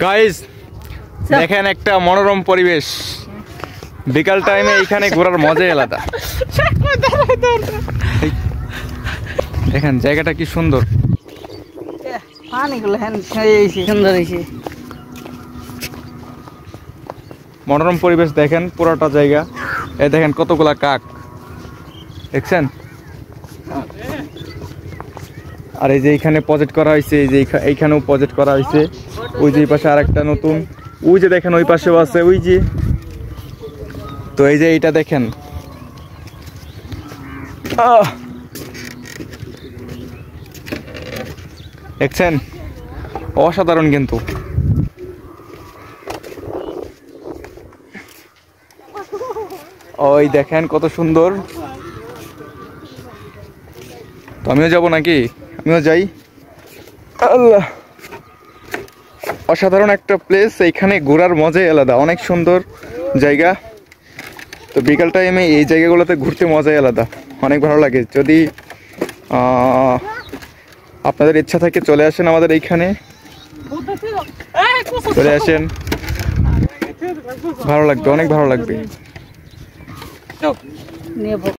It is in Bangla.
গাইস দেখেন একটা মনোরম পরিবেশ, বিকাল টাইমে এইখানে ঘোরার মজাই আলাদা। দেখেন জায়গাটা কি সুন্দর, মনোরম পরিবেশ। দেখেন পুরোটা জায়গা, এই দেখেন কতগুলা কাক দেখছেন। আর এই যে এইখানে প্রজেক্ট করা হয়েছে, এই যে এইখানেও প্রজেক্ট করা হয়েছে। ওই যে পাশে আরেকটা নতুন, ওই যে দেখেন ওই পাশেও আছে ওই যে। তো এই যে এইটা দেখেন, দেখছেন অসাধারণ কিন্তু। ওই দেখেন কত সুন্দর। তো আমিও যাব নাকি, আমিও যাই। আল্লাহ, অসাধারণ একটা প্লেস, এইখানে ঘোরার মজাই আলাদা, অনেক সুন্দর জায়গা। তো বিকাল টাইমে এই জায়গাগুলোতে ঘুরতে মজাই আলাদা, অনেক ভালো লাগে। যদি আপনাদের ইচ্ছা থাকে চলে আসেন আমাদের এইখানে, চলে আসেন, ভালো লাগবে, অনেক ভালো লাগবে।